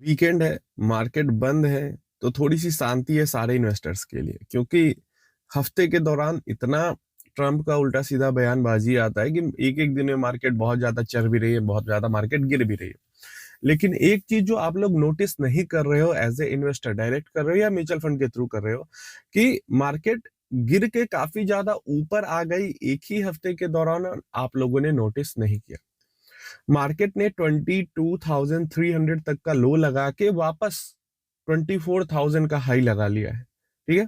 Weekend है, market बंद है, तो थोड़ी-सी शांति है सारे इन्वेस्टर्स के लिए क्योंकि हफ्ते के दौरान इतना ट्रम्प का उल्टा-सीधा बयानबाज़ी आता है कि एक-एक दिन में मार्केट बहुत ज़्यादा चढ़ भी रही है, बहुत ज़्यादा मार्केट गिर भी रही है। लेकिन एक चीज़ जो आप लोग नोटिस नहीं कर रहे हो एज़ ए इन्वेस्टर डायरेक्ट कर रहे हो या म्यूचुअल फंड के थ्रू कर रहे हो कि मार्केट गिर के काफ़ी ज़्यादा ऊपर आ गई एक ही हफ्ते के दौरान आप लोगों ने नोटिस नहीं किया। मार्केट ने 22,300 तक का लो लगा के वापस 24,000 का हाई लगा लिया है, ठीक है?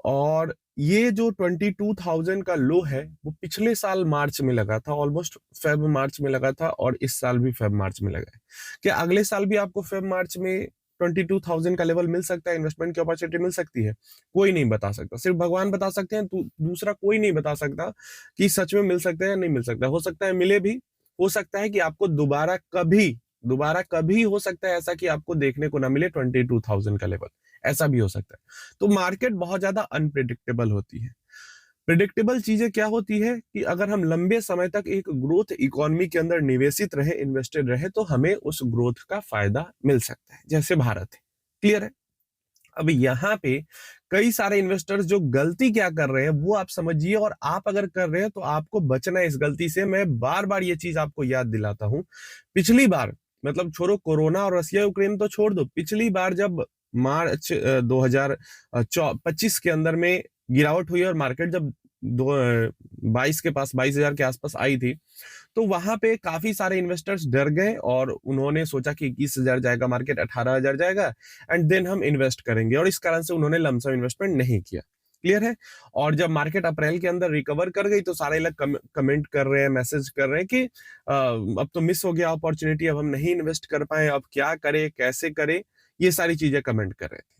और ये जो 22,000 का लो है, वो पिछले साल मार्च में लगा था, ऑलमोस्ट फ़ेब मार्च में लगा था और इस साल भी फ़ेब मार्च में लगा है। क्या अगले साल भी आपको फ़ेब मार्च में 22,000 का लेवल मिल सकता है, इन्वेस्टमेंट की अपॉर्चुनिटी मिल सकती है? कोई नहीं बता सकता, सिर्फ भगवान बता सकते हैं, दूसरा कोई नहीं बता सकता कि सच में मिल सकता है या नहीं मिल सकता। हो सकता है मिले भी, हो सकता है कि आपको दोबारा कभी हो सकता है ऐसा कि आपको देखने को ना मिले 22,000 का लेवल, ऐसा भी हो सकता है। तो मार्केट बहुत ज्यादा अनप्रिडिक्टेबल होती है। प्रिडिक्टेबल चीजें क्या होती है कि अगर हम लंबे समय तक एक ग्रोथ इकोनॉमी के अंदर निवेशित रहे, इन्वेस्टेड रहे, तो हमें उस ग्रोथ का फायदा मिल सकता है, जैसे भारत है। क्लियर है? अब यहाँ पे कई सारे इन्वेस्टर्स जो गलती क्या कर रहे हैं वो आप समझिए, और आप अगर कर रहे हैं तो आपको बचना है इस गलती से। मैं बार बार ये चीज आपको याद दिलाता हूं। पिछली बार, मतलब छोड़ो कोरोना और रसिया यूक्रेन तो छोड़ दो, पिछली बार जब मार्च 2025 के अंदर में गिरावट हुई और मार्केट जब 22 के पास 22,000 के आसपास आई थी, तो वहां पे काफी सारे इन्वेस्टर्स डर गए और उन्होंने सोचा कि 21,000 जाएगा मार्केट, 18,000 जाएगा एंड देन हम इन्वेस्ट करेंगे, और इस कारण से उन्होंने लमसम इन्वेस्टमेंट नहीं किया। क्लियर है? और जब मार्केट अप्रैल के अंदर रिकवर कर गई तो सारे लोग कमेंट कर रहे हैं, मैसेज कर रहे हैं कि अब तो मिस हो गया अपॉर्चुनिटी, अब हम नहीं इन्वेस्ट कर पाए, अब क्या करें, कैसे करें, ये सारी चीजें कमेंट कर रहे थे।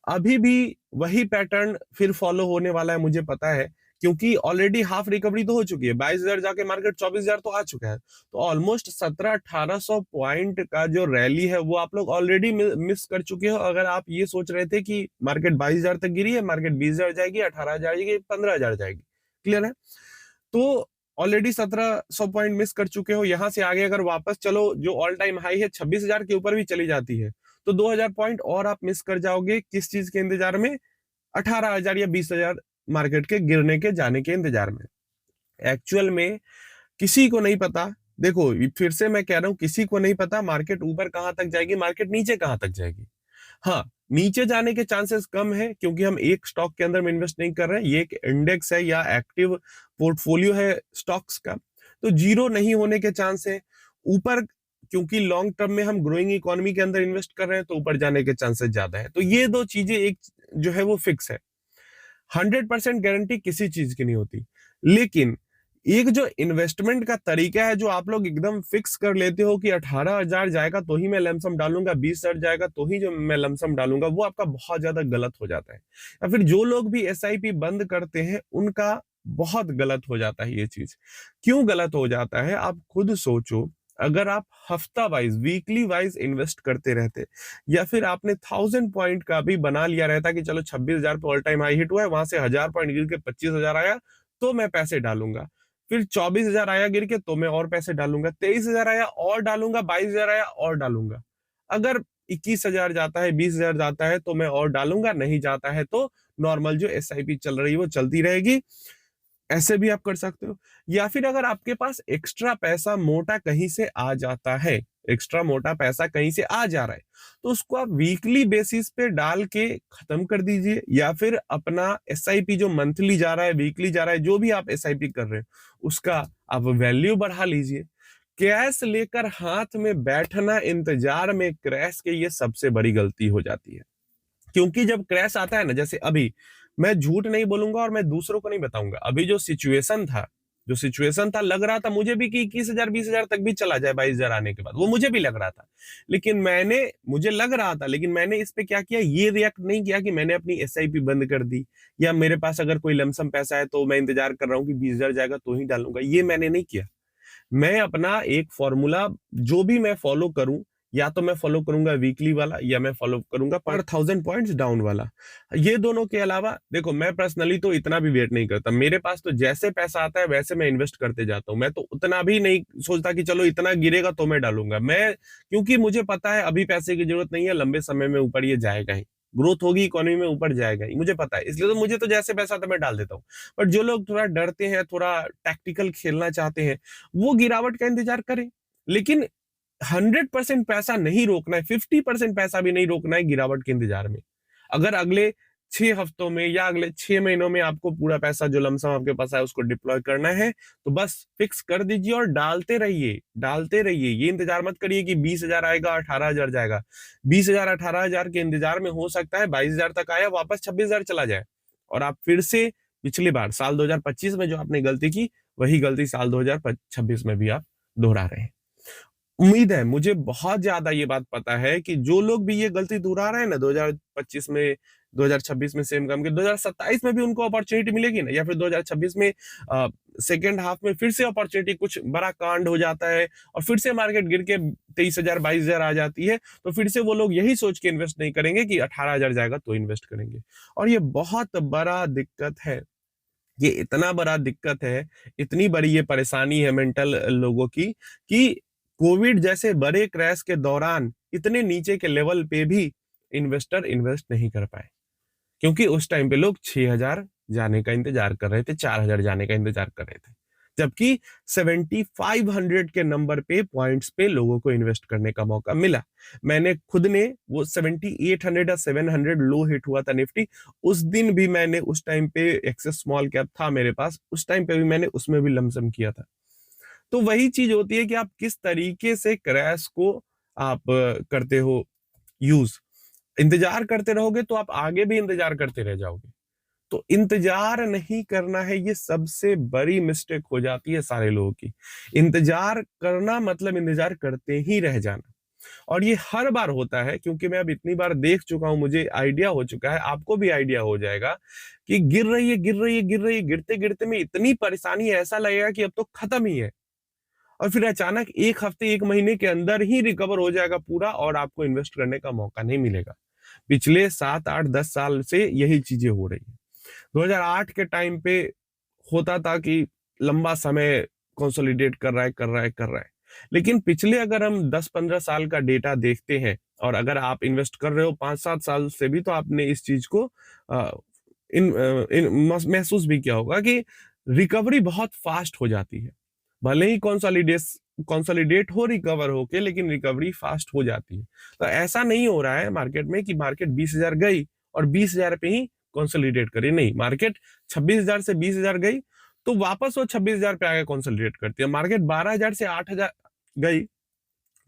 अभी भी वही पैटर्न फिर फॉलो होने वाला है, मुझे पता है, क्योंकि ऑलरेडी हाफ रिकवरी तो हो चुकी है। 22,000 जाके मार्केट 24,000 तो आ चुका है। तो ऑलमोस्ट 1700-1800 पॉइंट का जो रैली है वो आप लोग ऑलरेडी मिस कर चुके हो। अगर आप ये सोच रहे थे कि मार्केट 22,000 तक गिरी है, मार्केट 20,000 जाएगी, 18,000 जाएगी, 15,000 जाएगी। क्लियर है? तो ऑलरेडी 1700 पॉइंट मिस कर चुके हो। यहां से आगे अगर वापस चलो, जो ऑल टाइम हाई है 26,000 के ऊपर भी चली जाती है, तो 2,000 पॉइंट और आप मिस कर जाओगे। किस चीज के इंतजार में? 18,000 या 20,000 मार्केट के गिरने के जाने के इंतजार में। एक्चुअल में किसी को नहीं पता। देखो, फिर से मैं कह रहा हूं, किसी को नहीं पता मार्केट ऊपर कहां तक जाएगी, मार्केट नीचे कहां तक जाएगी। हाँ, नीचे जाने के चांसेस कम है क्योंकि हम एक स्टॉक के अंदर में इन्वेस्ट नहीं कर रहे हैं, ये एक इंडेक्स है या एक्टिव पोर्टफोलियो है स्टॉक्स का, तो जीरो नहीं होने के चांस है। ऊपर, क्योंकि लॉन्ग टर्म में हम ग्रोइंग इकोनॉमी के अंदर इन्वेस्ट कर रहे हैं, तो ऊपर जाने के चांसेस ज्यादा है। तो ये दो चीजें एक जो है वो फिक्स है। 100% गारंटी किसी चीज की नहीं होती। लेकिन एक जो इन्वेस्टमेंट का तरीका है, जो आप लोग एकदम फिक्स कर लेते हो कि 18,000 जाएगा तो ही मैं लमसम डालूंगा, 20,000 जाएगा तो ही जो मैं लमसम डालूंगा, वो आपका बहुत ज्यादा गलत हो जाता है। या फिर जो लोग भी एसआईपी बंद करते हैं उनका बहुत गलत हो जाता है ये चीज। क्यों गलत हो जाता है आप खुद सोचो। अगर आप हफ्ता वाइज, वीकली वाइज इन्वेस्ट करते रहते, या फिर आपने 1,000 पॉइंट का भी बना लिया रहता कि चलो 26,000 पे ऑल टाइम हाई हिट हुआ है, वहां से 1,000 पॉइंट गिर के 25,000 आया तो मैं पैसे डालूंगा, फिर 24,000 आया गिर के तो मैं और पैसे डालूंगा, 23,000 आया और डालूंगा, 22,000 आया और डालूंगा। अगर 21,000 जाता है, 20,000 जाता है तो मैं और डालूंगा, नहीं जाता है तो नॉर्मल जो एसआईपी चल रही है वो चलती रहेगी। ऐसे भी आप कर सकते हो। या फिर अगर आपके पास एक्स्ट्रा पैसा मोटा कहीं से आ जाता है, एक्स्ट्रा मोटा पैसा कहीं से आ जा रहा है, तो उसको आप वीकली बेसिस पे डाल के खत्म कर दीजिए, या फिर अपना एसआईपी जो मंथली जा रहा है, वीकली जा रहा है, जो भी आप एसआईपी कर रहे हो उसका आप वैल्यू बढ़ा लीजिए। कैश लेकर हाथ में बैठना इंतजार में क्रैश के, ये सबसे बड़ी गलती हो जाती है। क्योंकि जब क्रैश आता है ना, जैसे अभी, मैं झूठ नहीं बोलूंगा और मैं दूसरों को नहीं बताऊंगा, अभी जो सिचुएशन था लग रहा था मुझे भी कि 21,000 20,000 तक भी चला जाए 22,000 आने के बाद, वो मुझे भी लग रहा था। लेकिन मुझे लग रहा था, लेकिन मैंने इस पे क्या किया, ये रिएक्ट नहीं किया कि मैंने अपनी एसआईपी बंद कर दी, या मेरे पास अगर कोई लमसम पैसा है तो मैं इंतजार कर रहा हूँ कि 20,000 जाएगा तो ही डालूंगा, ये मैंने नहीं किया। मैं अपना एक फॉर्मूला जो भी मैं फॉलो करूं, या तो मैं फॉलो करूंगा वीकली वाला या मैं फॉलो करूंगा पर 1000 पॉइंट्स डाउन वाला। ये दोनों के अलावा देखो, मैं पर्सनली तो इतना भी वेट नहीं करता, मेरे पास तो जैसे पैसा आता है वैसे मैं इन्वेस्ट करते जाता हूँ। मैं तो उतना भी नहीं सोचता कि चलो इतना गिरेगा तो मैं डालूंगा, मैं क्योंकि मुझे पता है अभी पैसे की जरूरत नहीं है, लंबे समय में ऊपर ये जाएगा ही, ग्रोथ होगी इकोनॉमी में, ऊपर जाएगा ही, मुझे पता है, इसलिए तो मुझे तो जैसे पैसा आता है मैं डाल देता हूँ। बट जो लोग थोड़ा डरते हैं, थोड़ा टैक्टिकल खेलना चाहते हैं, वो गिरावट का इंतजार करें, लेकिन 100% पैसा नहीं रोकना है, 50% पैसा भी नहीं रोकना है गिरावट के इंतजार में। अगर अगले 6 हफ्तों में या अगले 6 महीनों में आपको पूरा पैसा जो लमसम आपके पास है उसको डिप्लॉय करना है, तो बस फिक्स कर दीजिए और डालते रहिए, डालते रहिए। ये इंतजार मत करिए कि 20,000 आएगा 18,000 जाएगा। 20,000 18,000 के इंतजार में हो सकता है 22,000 तक आया, वापस 26,000 चला जाए और आप फिर से पिछली बार साल 2025 में जो आपने गलती की, वही गलती साल 2026 में भी आप दोहरा रहे हैं। उम्मीद है, मुझे बहुत ज्यादा ये बात पता है कि जो लोग भी ये गलती दोहरा रहे हैं ना 2025 में, 2026 में सेम काम के, 2027 में भी उनको अपॉर्चुनिटी मिलेगी ना, या फिर 2026 में सेकेंड हाफ में फिर से अपॉर्चुनिटी, कुछ बड़ा कांड हो जाता है और फिर से मार्केट गिर के 23,000 22,000 आ जाती है, तो फिर से वो लोग यही सोच के इन्वेस्ट नहीं करेंगे कि 18,000 जाएगा तो इन्वेस्ट करेंगे। और ये बहुत बड़ा दिक्कत है, ये इतना बड़ा दिक्कत है, इतनी बड़ी ये परेशानी है मेंटल लोगों की, कि कोविड जैसे बड़े क्रैश के दौरान इतने नीचे के लेवल पे भी इन्वेस्टर इन्वेस्ट नहीं कर पाए, क्योंकि उस टाइम पे लोग 6,000 जाने का इंतजार कर रहे थे, 4,000 जाने का इंतजार कर रहे थे, जबकि 7500 के नंबर पे पॉइंट्स पे लोगों को इन्वेस्ट करने का मौका मिला। मैंने खुद ने वो 7800 या 700 लो हिट हुआ था निफ्टी, उस दिन भी मैंने, उस टाइम पे एक्सेस स्मॉल कैप था मेरे पास, उस टाइम पे भी मैंने उसमें भी लमसम किया था। तो वही चीज होती है कि आप किस तरीके से क्रैश को आप करते हो यूज। इंतजार करते रहोगे तो आप आगे भी इंतजार करते रह जाओगे। तो इंतजार नहीं करना है, ये सबसे बड़ी मिस्टेक हो जाती है सारे लोगों की। इंतजार करना मतलब इंतजार करते ही रह जाना। और ये हर बार होता है, क्योंकि मैं अब इतनी बार देख चुका हूं, मुझे आइडिया हो चुका है, आपको भी आइडिया हो जाएगा कि गिर रही है, गिर रही है, गिर रही है, गिरते गिरते में इतनी परेशानी है, ऐसा लगेगा कि अब तो खत्म ही है, और फिर अचानक एक हफ्ते एक महीने के अंदर ही रिकवर हो जाएगा पूरा और आपको इन्वेस्ट करने का मौका नहीं मिलेगा। पिछले 7 8 10 साल से यही चीजें हो रही है। 2008 के टाइम पे होता था कि लंबा समय कंसोलिडेट कर रहा है, कर रहा है, कर रहा है, लेकिन पिछले अगर हम 10 15 साल का डेटा देखते हैं, और अगर आप इन्वेस्ट कर रहे हो 5 7 साल से भी, तो आपने इस चीज को अ, महसूस भी किया होगा कि रिकवरी बहुत फास्ट हो जाती है। भले ही कंसोलिडेट हो रिकवर होके, लेकिन रिकवरी फास्ट हो जाती है। तो ऐसा नहीं हो रहा है मार्केट में कि मार्केट 20,000 गई और 20,000 पे ही कंसोलिडेट करे, नहीं, मार्केट 26,000 से 20,000 गई तो वापस वो 26,000 पे आगे कंसोलिडेट करती है। मार्केट 12,000 से 8,000 गई,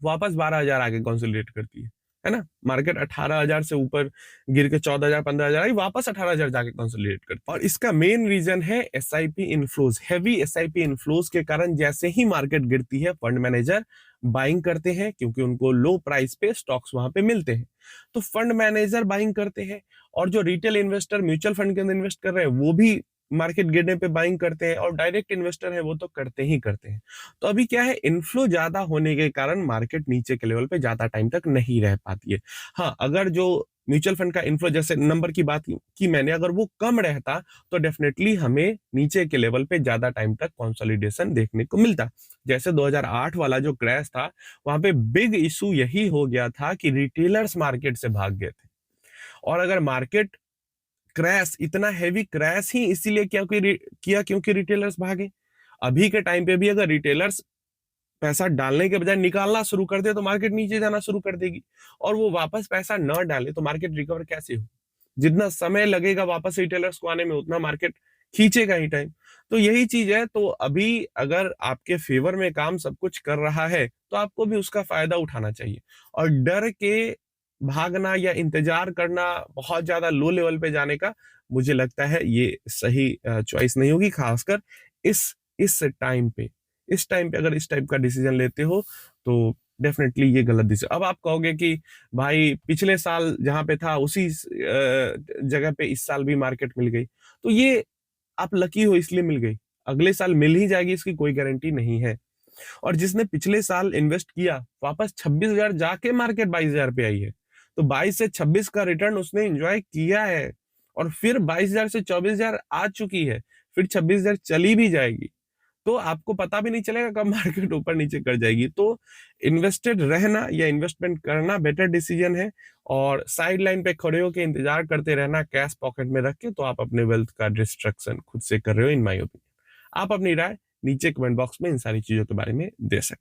वापस 12,000 आगे कंसोलिडेट करती है ना। मार्केट 18,000 से ऊपर गिर के 14,000 15,000 आई, वापस 18,000 जाके कंसोलिडेट करती है। और इसका मेन रीजन है SIP inflows. Heavy SIP inflows के कारण जैसे ही मार्केट गिरती है, फंड मैनेजर बाइंग करते हैं, क्योंकि उनको लो प्राइस पे स्टॉक्स वहां पे मिलते हैं, तो फंड मैनेजर बाइंग करते हैं। और जो रिटेल इन्वेस्टर म्यूचुअल फंड के अंदर इन्वेस्ट कर रहे हैं, वो भी मार्केट गिरने पे बाइंग करते हैं, और डायरेक्ट इन्वेस्टर है वो तो करते ही करते हैं। तो अभी क्या है, इनफ्लो ज्यादा होने के कारण मार्केट नीचे के लेवल पे ज्यादा टाइम तक नहीं रह पाती है। हाँ, अगर जो म्यूचुअल फंड का इन्फ्लो, जैसे नंबर की बात की मैंने, अगर वो कम रहता तो डेफिनेटली हमें नीचे के लेवल पे ज्यादा टाइम तक कंसोलिडेशन देखने को मिलता। जैसे 2008 वाला जो क्रैश था, वहां पे बिग इशू यही हो गया था कि रिटेलर्स मार्केट से भाग गए थे। और अगर मार्केट क्रैश, इतना हैवी क्रैश ही इसीलिए क्योंकि रिटेलर्स भागे। अभी के टाइम पे भी अगर रिटेलर्स पैसा डालने के बजाय निकालना शुरू कर दे, तो मार्केट नीचे जाना शुरू कर देगी, और वो वापस पैसा न डाले तो मार्केट रिकवर कैसे हो। जितना समय लगेगा वापस रिटेलर्स को आने में, उतना मार्केट खींचेगा ही टाइम। तो यही चीज है। तो अभी अगर आपके फेवर में काम सब कुछ कर रहा है, तो आपको भी उसका फायदा उठाना चाहिए। और डर के भागना या इंतजार करना, बहुत ज्यादा लो लेवल पे जाने का, मुझे लगता है ये सही चॉइस नहीं होगी, खासकर इस इस टाइम पे अगर इस टाइप का डिसीजन लेते हो, तो डेफिनेटली ये गलत डिसीजन। अब आप कहोगे कि भाई पिछले साल जहां पे था उसी जगह पे इस साल भी मार्केट मिल गई, तो ये आप लकी हो इसलिए मिल गई, अगले साल मिल ही जाएगी इसकी कोई गारंटी नहीं है। और जिसने पिछले साल इन्वेस्ट किया, वापस 26,000 जाके मार्केट 22,000 पे आई है। तो 22 से 26 का रिटर्न उसने एंजॉय किया है और फिर 22,000 से 24,000 आ चुकी है, फिर 26,000 चली भी जाएगी। तो आपको पता भी नहीं चलेगा कब मार्केट ऊपर नीचे कर जाएगी। तो इन्वेस्टेड रहना या इन्वेस्टमेंट करना बेटर डिसीजन है, और साइड लाइन पे खड़े होकर इंतजार करते रहना कैश पॉकेट में रख के, तो आप अपने वेल्थ का डिस्ट्रक्शन खुद से कर रहे हो इन माय ओपिनियन। आप अपनी राय नीचे कमेंट बॉक्स में इन सारी चीजों के बारे में दे सकते हैं।